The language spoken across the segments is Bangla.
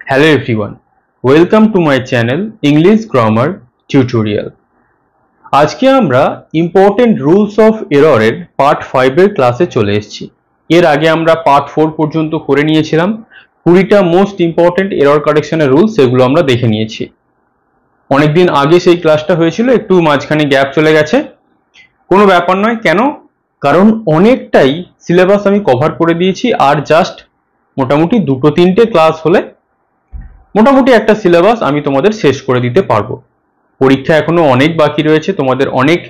Hello everyone, welcome to my channel English Grammar Tutorial. আজকে আমরা ইম্পর্টেন্ট রুলস অফ এররের পার্ট 5 এর ক্লাসে চলে এসেছি। এর আগে আমরা পার্ট 4 পর্যন্ত করে নিয়েছিলাম। 20টা মোস্ট ইম্পর্টেন্ট এরর কারেকশনের রুলস সেগুলো আমরা দেখে নিয়েছি। অনেকদিন আগে সেই ক্লাসটা হয়েছিল, একটু মাঝখানে গ্যাপ চলে গেছে, কোনো ব্যাপার নয়। কেন? কারণ অনেকটাই সিলেবাস আমি কভার করে দিয়েছি, আর জাস্ট মোটামুটি 2-3টে ক্লাস হলে মোটামুটি একটা সিলেবাস আমি তোমাদের শেষ করে দিতে পারবো। পরীক্ষা এখনো অনেক বাকি রয়েছে, তোমাদের অনেক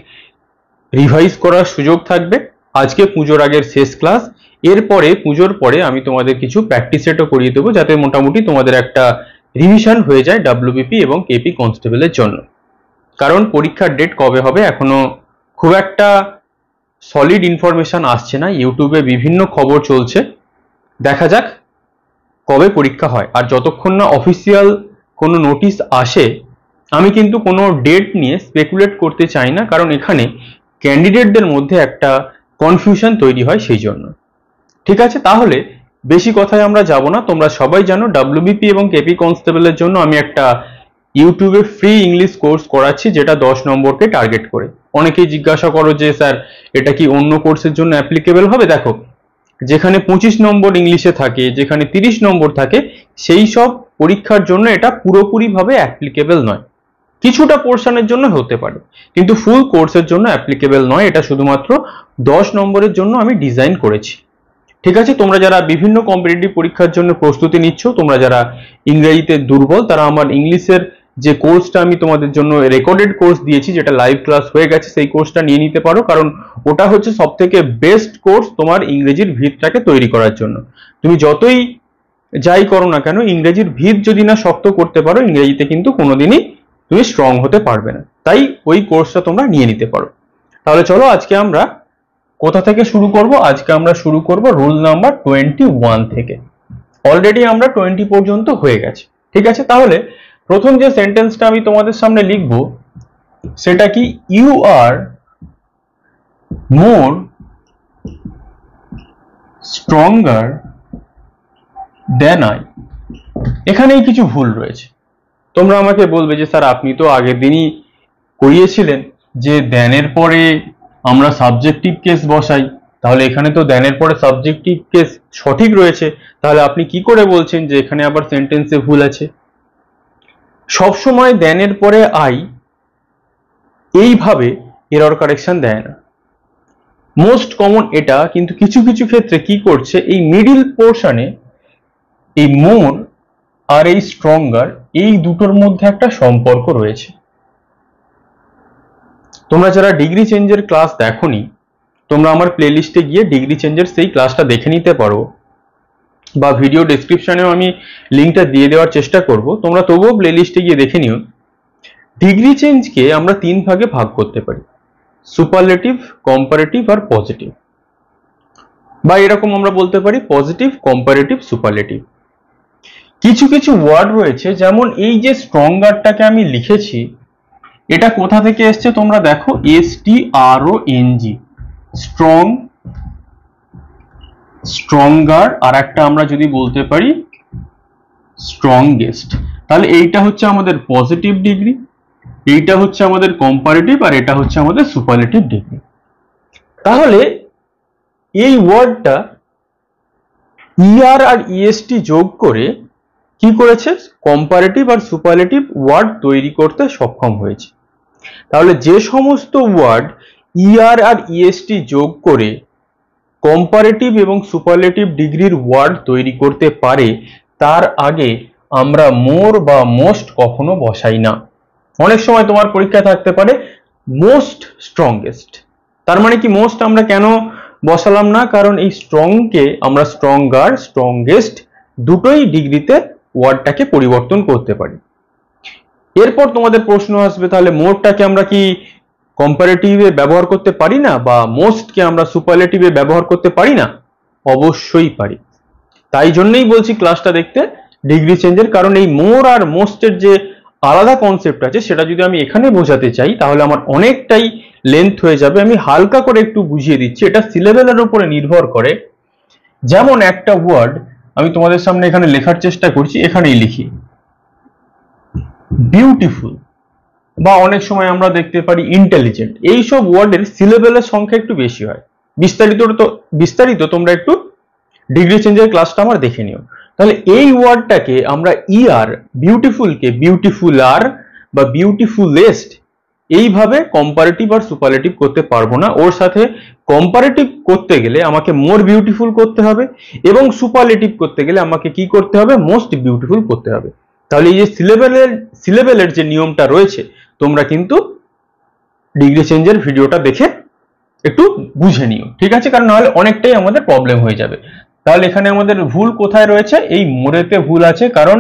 রিভাইজ করার সুযোগ থাকবে। আজকে পুজোর আগের শেষ ক্লাস, এরপরে পুজোর পরে আমি তোমাদের কিছু প্র্যাকটিস সেটও করিয়ে দেবো, যাতে মোটামুটি তোমাদের একটা রিভিশন হয়ে যায় ডাব্লিউবিপি এবং কেপি কনস্টেবলের জন্য। কারণ পরীক্ষার ডেট কবে হবে এখনো খুব একটা সলিড ইনফরমেশন আসছে না, ইউটিউবে বিভিন্ন খবর চলছে, দেখা যাক কবে পরীক্ষা হয়। আর যতক্ষণ না অফিসিয়াল কোনো নোটিশ আসে আমি কিন্তু কোনো ডেট নিয়ে স্পেকুলেট করতে চাই না, কারণ এখানে ক্যান্ডিডেটদের মধ্যে একটা কনফিউশন তৈরি হয় সেই জন্য। ঠিক আছে, তাহলে বেশি কথায় আমরা যাব না। তোমরা সবাই জানো ডাব্লিউবিপি এবং কেপি কনস্টেবলের জন্য আমি একটা ইউটিউবে ফ্রি ইংলিশ কোর্স করাচ্ছি, যেটা 10 নম্বরকে টার্গেট করে। অনেকেই জিজ্ঞাসা করো যে স্যার এটা কি অন্য কোর্সের জন্য অ্যাপ্লিকেবল হবে? দেখো, যেখানে 25 নম্বর ইংলিশে থাকে, যেখানে 30 নম্বর থাকে, সেই সব পরীক্ষার জন্য এটা পুরোপুরিভাবে অ্যাপ্লিকেবল নয়। কিছুটা পোর্শনের জন্য হতে পারে, কিন্তু ফুল কোর্সের জন্য অ্যাপ্লিকেবল নয়। এটা শুধুমাত্র 10 নম্বরের জন্য আমি ডিজাইন করেছি। ঠিক আছে, তোমরা যারা বিভিন্ন কম্পিটিটিভ পরীক্ষার জন্য প্রস্তুতি নিচ্ছ, তোমরা যারা ইংরেজিতে দুর্বল, তারা আমার ইংলিশের যে কোর্সটা আমি তোমাদের জন্য রেকর্ডেড কোর্স দিয়েছি, যেটা লাইভ ক্লাস হয়ে গেছে, সেই কোর্সটা নিয়ে নিতে পারো। কারণ ওটা হচ্ছে সব থেকে বেস্ট কোর্স তোমার ইংরেজির ভিতটাকে তৈরি করার জন্য। তুমি যতই যাই করো না কেন, ইংরেজির ভিত যদি না শক্ত করতে পারো, ইংরেজিতে কিন্তু কোনোদিনই তুমি স্ট্রং হতে পারবে না। তাই ওই কোর্সটা তোমরা নিয়ে নিতে পারো। তাহলে চলো আজকে আমরা কোথা থেকে শুরু করব? আজকে আমরা শুরু করব রুল নাম্বার 21 থেকে। অলরেডি আমরা 20 পর্যন্ত হয়ে গেছে। ঠিক আছে, তাহলে প্রথম যে সেন্টেন্সটা আমি তোমাদের সামনে লিখব সেটা কি? You are more stronger than I. এখানেই কিছু ভুল রয়েছে। তোমরা আমাকে বলবে যে স্যার আপনি তো আগের দিনই করিয়েছিলেন যে দেনের পরে আমরা সাবজেক্টিভ কেস বসাই, তাহলে এখানে তো দেনের পরে সাবজেক্টিভ কেস সঠিক রয়েছে, তাহলে আপনি কি করে বলছেন যে এখানে আবার সেন্টেন্সে ভুল আছে? সবসময় দেনের পরে আই এইভাবে এরর কারেকশন দেয় না। মোস্ট কমন এটা, কিন্তু কিছু কিছু ক্ষেত্রে কি করছে, এই মিডিল পোর্শনে এই মোর আর এই স্ট্রঙ্গার, এই দুটোর মধ্যে একটা সম্পর্ক রয়েছে। তোমরা যারা ডিগ্রি চেঞ্জের ক্লাস দেখোনি, তোমরা আমার প্লেলিস্টে গিয়ে ডিগ্রি চেঞ্জের সেই ক্লাসটা দেখে নিতে পারো, বা ভিডিও ডেসক্রিপশনেও আমি লিঙ্কটা দিয়ে দেওয়ার চেষ্টা করব, তোমরা তবুও প্লেলিস্টে গিয়ে দেখে নিও। ডিগ্রি চেঞ্জকে আমরা 3 ভাগে ভাগ করতে পারি: সুপারলেটিভ, কম্পারেটিভ আর পজিটিভ। বা এরকম আমরা বলতে পারি পজিটিভ, কম্পারেটিভ, সুপারলেটিভ। কিছু কিছু ওয়ার্ড রয়েছে, যেমন এই যে স্ট্রঙ্গারটাকে আমি লিখেছি, এটা কোথা থেকে এসছে তোমরা দেখো, STRONG, স্ট্রং, স্ট্রঙ্গার, আর একটা আমরা যদি বলতে পারি স্ট্রংগেস্ট। তাহলে এইটা হচ্ছে আমাদের পজিটিভ ডিগ্রি, এইটা হচ্ছে আমাদের কম্পারেটিভ, আর এটা হচ্ছে আমাদের সুপারলেটিভ ডিগ্রি। তাহলে এই ওয়ার্ডটা ER আর EST যোগ করে কি করেছে? কম্পারেটিভ আর সুপারলেটিভ ওয়ার্ড তৈরি করতে সক্ষম হয়েছে। তাহলে যে সমস্ত ওয়ার্ড ER আর EST যোগ করে কম্পারেটিভ এবং সুপারলেটিভ ডিগ্রির ওয়ার্ড তৈরি করতে পারে, তার আগে আমরা মোর বা মোস্ট কখনো বসাই না। অনেক সময় তোমার পরীক্ষা থাকতে পারে মোস্ট স্ট্রংগেস্ট, তার মানে কি মোস্ট আমরা কেন বসালাম না? কারণ এই স্ট্রংকে আমরা স্ট্রঙ্গার, স্ট্রংগেস্ট দুটোই ডিগ্রিতে ওয়ার্ডটাকে পরিবর্তন করতে পারি। এরপর তোমাদের প্রশ্ন আসবে, তাহলে মোরটাকে আমরা কি কম্পারেটিভে ব্যবহার করতে পারি না, বা মোস্টকে আমরা সুপারলেটিভে ব্যবহার করতে পারি না? অবশ্যই পারি। তাই জন্যই বলছি ক্লাসটা দেখতে ডিগ্রি চেঞ্জের, কারণ এই মোর আর মোস্টের যে আলাদা কনসেপ্ট আছে, সেটা যদি আমি এখানে বোঝাতে চাই তাহলে আমার অনেকটাই লেন্থ হয়ে যাবে। আমি হালকা করে একটু বুঝিয়ে দিচ্ছি, এটা সিলেবেলের উপরে নির্ভর করে। যেমন একটা ওয়ার্ড আমি তোমাদের সামনে এখানে লেখার চেষ্টা করছি, এখানেই লিখি। বিউটিফুল বা অনেক সময় আমরা দেখতে পারি ইন্টেলিজেন্ট, এইসব ওয়ার্ডের সিলেবেলের সংখ্যা একটু বেশি হয়। বিস্তারিত তোমরা একটু ডিগ্রি চেঞ্জের ক্লাসটা আমার দেখে নিও। তাহলে এই ওয়ার্ডটাকে আমরা ইআর, বিউটিফুলকে বিউটিফুলার বা বিউটিফুলেস্ট এইভাবে কম্পারেটিভ আর সুপারলেটিভ করতে পারবো না। ওর সাথে কম্পারেটিভ করতে গেলে আমাকে মোর বিউটিফুল করতে হবে, এবং সুপারলেটিভ করতে গেলে আমাকে কি করতে হবে, মোস্ট বিউটিফুল করতে হবে। তাহলে এই যে সিলেবেলের যে নিয়মটা রয়েছে, তোমরা কিন্তু ডিগ্রি চেঞ্জের ভিডিওটা দেখে একটু বুঝে নিও, ঠিক আছে? কারণ নাহলে অনেকটাই আমাদের প্রবলেম হয়ে যাবে। তাহলে এখানে আমাদের ভুল কোথায় রয়েছে, এই মোরেতে ভুল আছে, কারণ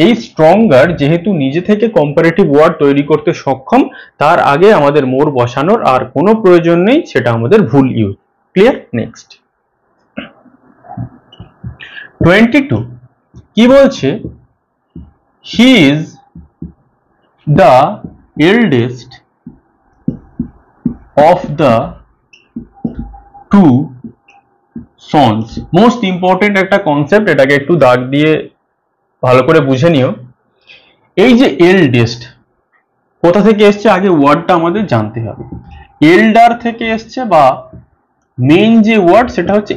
এই স্ট্রঙ্গার যেহেতু নিজে থেকে কম্পারেটিভ ওয়ার্ড তৈরি করতে সক্ষম, তার আগে আমাদের মোর বসানোর আর কোনো প্রয়োজন নেই, সেটা আমাদের ভুল ইউজ। ক্লিয়ার? নেক্সট 22 কি বলছে, he is the eldest of the two sons. Most important একটা কনসেপ্ট, এটাকে একটু দাগ দিয়ে ভালো করে বুঝে নিও। এই যে এল্ডেস্ট কোথা থেকে এসছে, আগে ওয়ার্ডটা আমাদের জানতে হবে। এল্ডার থেকে এসছে, বা মেইন যে ওয়ার্ড সেটা হচ্ছে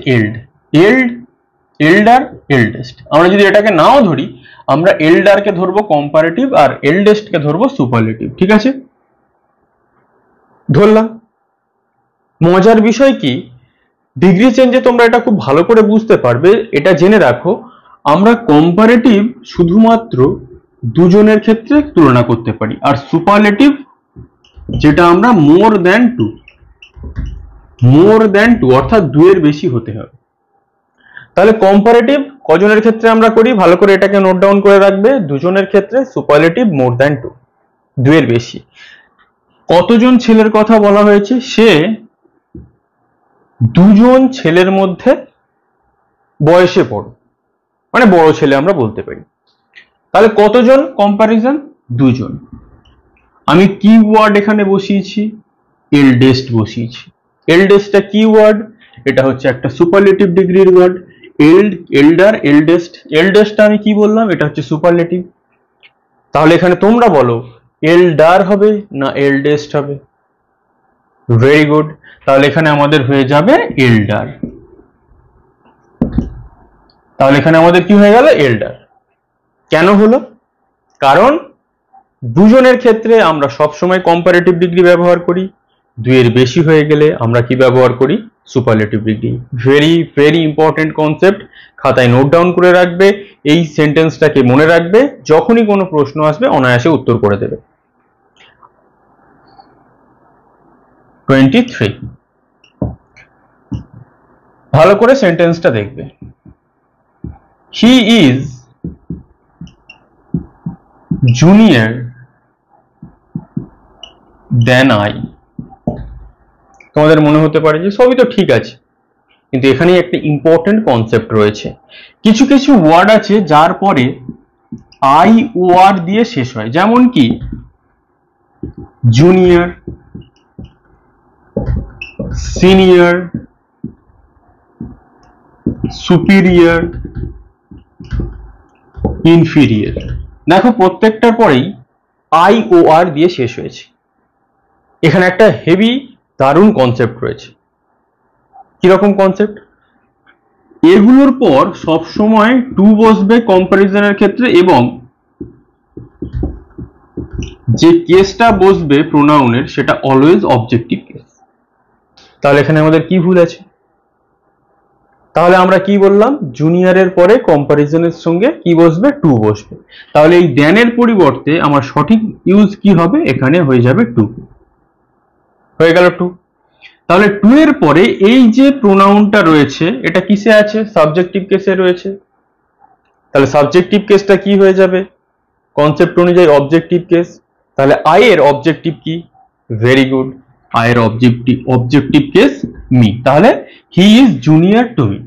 এল্ডার, এল্ডেস্ট। আমরা যদি এটাকে নাও ধরি, আমরা এল্ডারকে ধরবো কম্পারেটিভ আর এল্ডেস্টকে ধরবো সুপারলেটিভ, ঠিক আছে? ধরলাম। মজার বিষয় কি, ডিগ্রি চেঞ্জে তোমরা এটা খুব ভালো করে বুঝতে পারবে। এটা জেনে রাখো, আমরা কম্পারেটিভ শুধুমাত্র দুজনের ক্ষেত্রে তুলনা করতে পারি, আর সুপারলেটিভ যেটা আমরা মোর দ্যান টু অর্থাৎ দুয়ের বেশি হতে হবে। তাহলে কম্পারেটিভ কজনের ক্ষেত্রে আমরা করি, ভালো করে এটাকে নোট ডাউন করে রাখবে, দুজনের ক্ষেত্রে। সুপারলেটিভ মোর দ্যান টু, দুয়ের বেশি। কতজন ছেলের কথা বলা হয়েছে, সে দুজন ছেলের মধ্যে বয়সে বড়, মানে বড় ছেলে আমরা বলতে পারি। তাহলে কতজন কম্পারিজন, দুজন। আমি কি ওয়ার্ড এখানে বসিয়েছি, এল্ডেস্ট বসিয়েছি। এল্ডেস্টটা কি ওয়ার্ড, এটা হচ্ছে একটা সুপারলেটিভ ডিগ্রির ওয়ার্ড। এল্ডার, এল্ডেস্ট আমি কি বললাম, এটা হচ্ছে সুপারলেটিভ। তাহলে এখানে তোমরা বলো এল্ডার হবে না এল্ডেস্ট হবে? Very good. তাহলে এখানে আমাদের হয়ে যাবে এল্ডার। তাহলে এখানে আমাদের কি হয়ে গেল, এল্ডার। কেন হলো, কারণ দুজনের ক্ষেত্রে আমরা সবসময় কম্পারেটিভ ডিগ্রি ব্যবহার করি, দুইয়ের বেশি হয়ে গেলে আমরা কি ব্যবহার করি, superlative degree. Very very important concept, খাতায় নোট ডাউন করে রাখবে। এই সেন্টেন্সটাকে মনে রাখবে, যখনই কোনো প্রশ্ন আসবে অনায়াসে উত্তর করে দেবে। 23 ভালো করে সেন্টেন্সটা দেখবে। He is junior than I. তোমাদের মনে হতে পারে যে সবই তো ঠিক আছে, কিন্তু এখানে একটা ইম্পর্টেন্ট কনসেপ্ট রয়েছে। কিছু কিছু ওয়ার্ড আছে যার পরে আই ও আর দিয়ে শেষ হয়, যেমন কি জুনিয়র, সিনিয়র, সুপিরিয়র, ইনফিরিয়র। দেখো প্রত্যেকটার পরেই আই ও আর দিয়ে শেষ হয়েছে। এখানে একটা হেভি দারুণ কনসেপ্ট রয়েছে। কিরকম কনসেপ্ট, এগুলোর পর সব সময় টু বসবে কম্পারিজনের ক্ষেত্রে, এবং যে কেসটা বসবে প্রোনাউনের সেটা অলওয়েজ অবজেক্টিভ কেস। তাহলে এখানে আমাদের কি ভুল আছে, তাহলে আমরা কি বললাম, জুনিয়রের পরে কম্পারিজনের সঙ্গে কি বসবে, টু বসবে। তাহলে এই দেনের পরিবর্তে আমার সঠিক ইউজ কি হবে, এখানে হয়ে যাবে টু, হয়ে গেল টু। তাহলে টু এর পরে এই যে প্রোনাউনটা রয়েছে এটা কিসে আছে, সাবজেক্টিভ কেসে রয়েছে। তাহলে সাবজেক্টিভ কেসটা কি হয়ে যাবে, কনসেপ্ট অনুযায়ী অবজেক্টিভ কেস। তাহলে আই এর অবজেক্টিভ কি, ভেরি গুড, আই এর অবজেক্টিভ কেস মি। তাহলে হি ইজ জুনিয়র টু মি।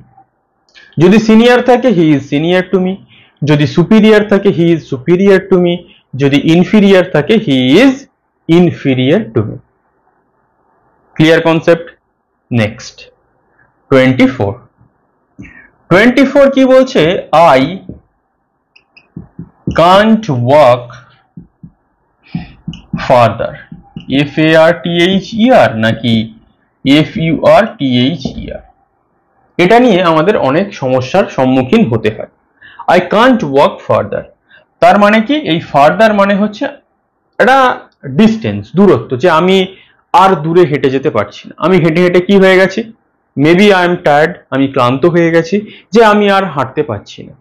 যদি সিনিয়র থাকে he is senior to me, যদি সুপিরিয়র থাকে he is superior to me, যদি ইনফিরিয়র থাকে he is inferior to me. Clear concept? Next 24 24 কি বলছে, I can't walk further. FARTHER নাকি FURTHER? এটা নিয়ে আমাদের অনেক সমস্যার সম্মুখীন হতে হয়। আই কান্ট ওয়াক ফার্দার, তার মানে কি, এই ফার্দার মানে হচ্ছে একটা ডিস্টেন্স, দূরত্ব, যে আমি আর দূরে হেঁটে যেতে পারছি না, আমি হেঁটে হেঁটে কি হয়ে গেছি, মেবি আই এম টায়ার্ড, আমি ক্লান্ত হয়ে গেছি, যে আমি আর হাঁটতে পারছি না।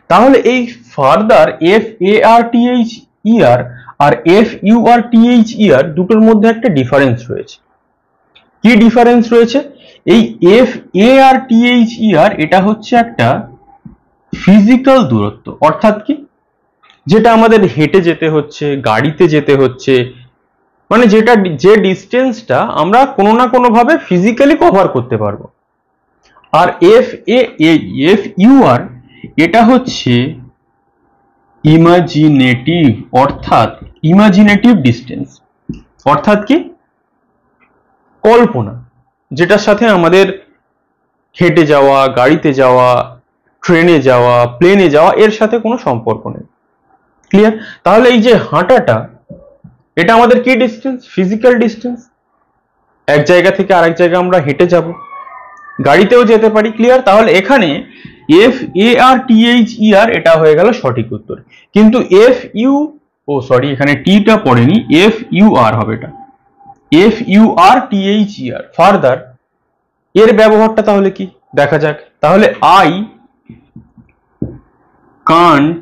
তাহলে এই ফার্দার FARTHER আর FURTHER দুটোর মধ্যে একটা ডিফারেন্স রয়েছে। কি ডিফারেন্স রয়েছে? এই FARTHER এটা হচ্ছে একটা ফিজিক্যাল দূরত্ব, অর্থাৎ কি, যেটা আমাদের হেঁটে যেতে হচ্ছে, গাড়িতে যেতে হচ্ছে, মানে যেটা, যে ডিস্টেন্সটা আমরা কোনো না কোনো ভাবে ফিজিক্যালি কভার করতে পারবো। আর FUR এটা হচ্ছে ইমাজিনেটিভ, অর্থাৎ ইমাজিনেটিভ ডিস্টেন্স, অর্থাৎ কি, কল্পনা, যেটার সাথে আমাদের হেঁটে যাওয়া, গাড়িতে যাওয়া, ট্রেনে যাওয়া, প্লেনে যাওয়া, এর সাথে কোনো সম্পর্ক নেই। ক্লিয়ার? তাহলে এই যে হাঁটাটা, এটা আমাদের কি ডিস্টেন্স? Physical distance. এক জায়গা থেকে আরেক জায়গায় আমরা হেঁটে যাব, গাড়িতেও যেতে পারি। ক্লিয়ার? তাহলে এখানে FARTHER এটা হয়ে গেল সঠিক উত্তর, কিন্তু এখানে টিটা পড়েনি, FUR হবে এটা, FURTHER ফার্দার, এর ব্যবহারটা তাহলে কি দেখা যাক। তাহলে আই কান্ট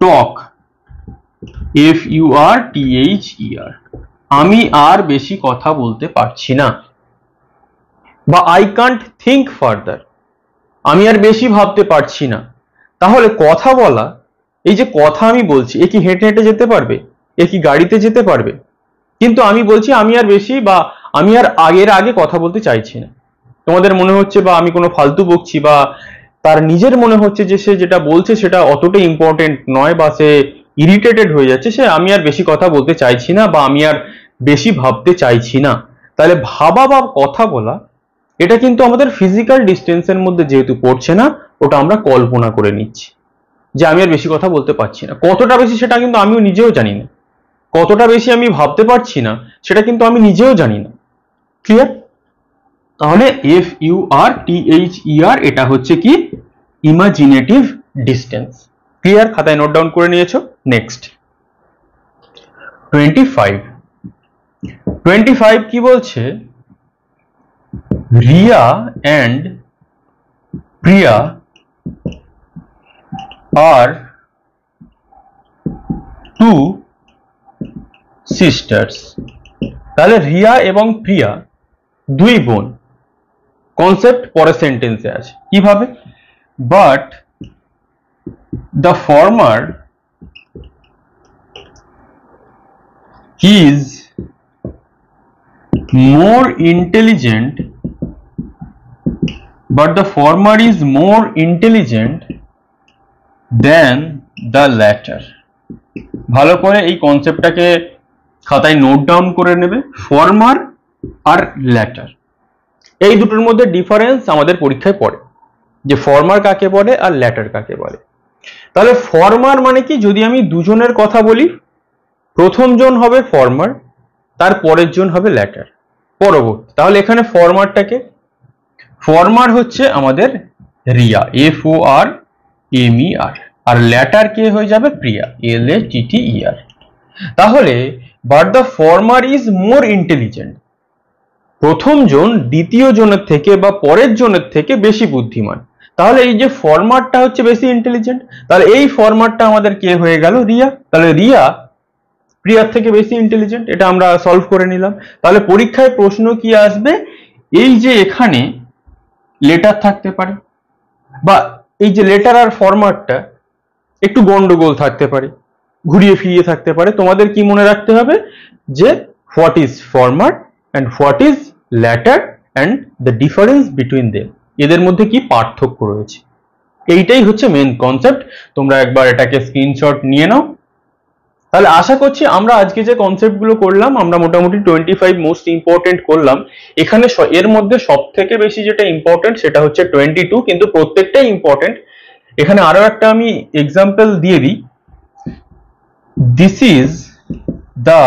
টক, FURTHER, আমি আর বেশি কথা বলতে পারছি না। বা আই কান্ট থিঙ্ক ফার্দার, আমি আর বেশি ভাবতে পারছি না। তাহলে কথা বলা, এই যে কথা আমি বলছি, এ কি হেঁটে হেঁটে যেতে পারবে? এ কি গাড়িতে যেতে পারবে? কিন্তু আমি বলছি আমি আর বেশি, বা আমি আর আগের আগে কথা বলতে চাইছি না। তোমাদের মনে হচ্ছে বা আমি কোনো ফালতু বকছি, বা তার নিজের মনে হচ্ছে যে সে যেটা বলছে সেটা অতটা ইম্পর্টেন্ট নয়, বা সে ইরিটেটেড হয়ে যাচ্ছে, সে আমি আর বেশি কথা বলতে চাইছি না, বা আমি আর বেশি ভাবতে চাইছি না। তাহলে ভাবা বা কথা বলা, এটা কিন্তু আমাদের ফিজিক্যাল ডিস্টেন্সের মধ্যে যেহেতু পড়ছে না, ওটা আমরা কল্পনা করে নিচ্ছি যে আমি আর বেশি কথা বলতে পারছি না। কতটা বেশি সেটা কিন্তু আমিও নিজেও জানি না, কতটা বেশি আমি ভাবতে পারছি না সেটা কিন্তু আমি নিজেও জানি না। ক্লিয়ার? তাহলে FURTHER এটা হচ্ছে কি, ইমাজিনেটিভ ডিস্টেন্স। ক্লিয়ার? খাতায় নোট ডাউন করে নিয়েছো? নেক্সট 25 কি বলছে, Riya and Priya are two sisters। তাহলে রিয়া এবং প্রিয়া দুই বোন। কনসেপ্ট পরের সেন্টেন্সে আছে কিভাবে, but the former is more intelligent, than the latter। ভালো করে এই কনসেপ্টটাকে খাতায় নোট ডাউন করে নেবে। ফরমার আর ল্যাটার, এই দুটোর মধ্যে ডিফারেন্স আমাদের পরীক্ষায় পড়ে, যে ফরমার কাকে বলে আর ল্যাটার কাকে বলে। তাহলে ফরমার মানে কি, যদি আমি দুজনের কথা বলি, প্রথম জন হবে ফরমার, তার পরের জন হবে ল্যাটার, পরবর্তী। তাহলে এখানে ফরমারটাকে, ফরমার হচ্ছে আমাদের রিয়া, FORMER, আর ল্যাটার কে হয়ে যাবে প্রিয়া, LATTER। তাহলে but the former is more intelligent, প্রথম জন দ্বিতীয় জনের থেকে বা পরের জনের থেকে বেশি বুদ্ধিমান। তাহলে এই যে ফরমারটা হচ্ছে বেশি ইন্টেলিজেন্ট, তাহলে এই ফরমারটা আমাদের কে হয়ে গেল, রিয়া। তাহলে রিয়া প্রিয়ার থেকে বেশি ইন্টেলিজেন্ট, এটা আমরা সলভ করে নিলাম। তাহলে পরীক্ষায় প্রশ্ন কি আসবে, এই যে এখানে লেটার থাকতে পারে, বা এই যে লেটার আর ফরমাটটা একটু গন্ডগোল থাকতে পারে, ঘুরিয়ে ফিরিয়ে থাকতে পারে। তোমাদের কি মনে রাখতে হবে, যে what is format and what is latter and the difference between them, এদের মধ্যে কি পার্থক্য রয়েছে। এইটাই হচ্ছে মেন কনসেপ্ট। তোমরা একবার এটাকে স্ক্রিনশট নিয়ে নাও, তাহলে আশা করছি আমরা আজকে যে কনসেপ্ট গুলো করলাম আমরা মোটামুটি 25 মোস্ট ইম্পর্টেন্ট করলাম। এখানে এর মধ্যে সব থেকে বেশি যেটা ইম্পর্টেন্ট সেটা হচ্ছে 22, কিন্তু প্রত্যেকটাই ইম্পর্টেন্ট। এখানে আরো একটা আমি এক্সাম্পল দিয়ে দিই। This is the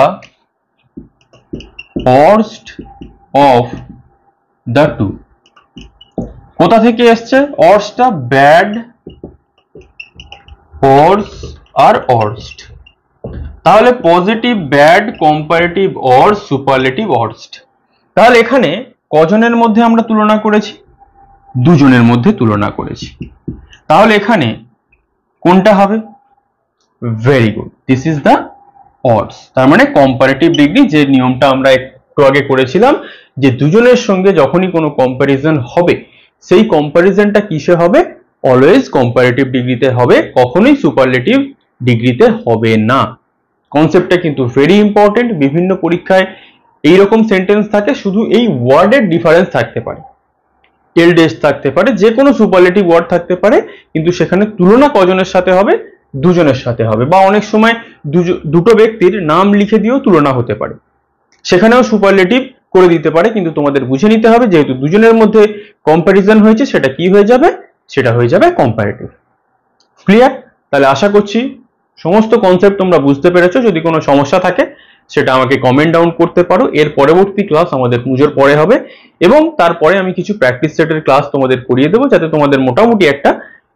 worst of the two। কোথা থেকে এসছে? অর্সটা ব্যাড, অর্স আর অর্স্ট। তাহলে positive bad, comparative worse, superlative worst. তাহলে এখানে কজনের মধ্যে আমরা তুলনা করেছি? দুজনের মধ্যে তুলনা করেছি। তাহলে এখানে কোনটা হবে? Very good, this is the worse. তার মানে কম্পারেটিভ ডিগ্রি, যে নিয়মটা আমরা একটু আগে করেছিলাম যে দুজনের সঙ্গে যখনই কোনো কম্প্যারিজন হবে সেই কম্প্যারিজনটা কিসে হবে? অলওয়েজ কম্পারেটিভ ডিগ্রিতে হবে, কখনোই সুপারলেটিভ ডিগ্রিতে হবে না। কনসেপ্টটা কিন্তু ভেরি ইম্পর্টেন্ট। বিভিন্ন পরীক্ষায় এইরকম সেন্টেন্স থাকে, শুধু এই ওয়ার্ডের ডিফারেন্স থাকতে পারে, এলডেস থাকতে পারে, যে কোনো সুপারলেটিভ ওয়ার্ড থাকতে পারে, কিন্তু সেখানে তুলনা কজনের সাথে হবে? দুজনের সাথে হবে। বা অনেক সময় দুটো ব্যক্তির নাম লিখে দিয়েও তুলনা হতে পারে, সেখানেও সুপারলেটিভ করে দিতে পারে, কিন্তু তোমাদের বুঝে নিতে হবে যেহেতু দুজনের মধ্যে কম্প্যারিজন হয়েছে সেটা কি হয়ে যাবে? সেটা হয়ে যাবে কম্পারেটিভ। ক্লিয়ার? তাহলে আশা করছি সমস্ত কনসেপ্ট তোমরা বুঝতে পেরেছো। যদি কোনো সমস্যা থাকে সেটা আমাকে কমেন্ট ডাউন করতে পারো। এর পরবর্তী ক্লাস আমাদের পুজোর পরে হবে এবং তারপরে আমি কিছু প্র্যাকটিস সেটের ক্লাস তোমাদের করিয়ে দেবো, যাতে তোমাদের মোটামুটি একটা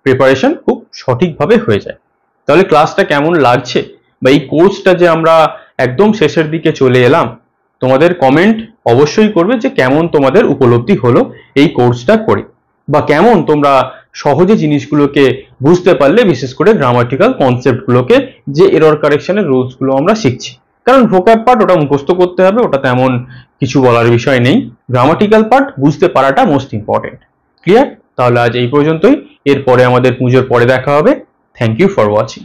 প্রিপারেশন খুব সঠিকভাবে হয়ে যায়। তাহলে ক্লাসটা কেমন লাগছে বা এই কোর্সটা যে আমরা একদম শেষের দিকে চলে এলাম, তোমাদের কমেন্ট অবশ্যই করবে যে কেমন তোমাদের উপলব্ধি হলো এই কোর্সটা করে, বা কেমন তোমরা সহজে জিনিসগুলোকে বুঝতে পারলে, বিশেষ করে গ্রামাটিক্যাল কনসেপ্টগুলোকে, যে এরর কারেকশনের রুলসগুলো আমরা শিখছি। কারণ ভোক্যাব পার্ট ওটা মুখস্থ করতে হবে, ওটা তেমন কিছু বলার বিষয় নেই। গ্রামাটিক্যাল পার্ট বুঝতে পারাটা মোস্ট ইম্পর্টেন্ট। ক্লিয়ার? তাহলে আজ এই পর্যন্তই। এরপরে আমাদের পুজোর পরে দেখা হবে। Thank you for watching.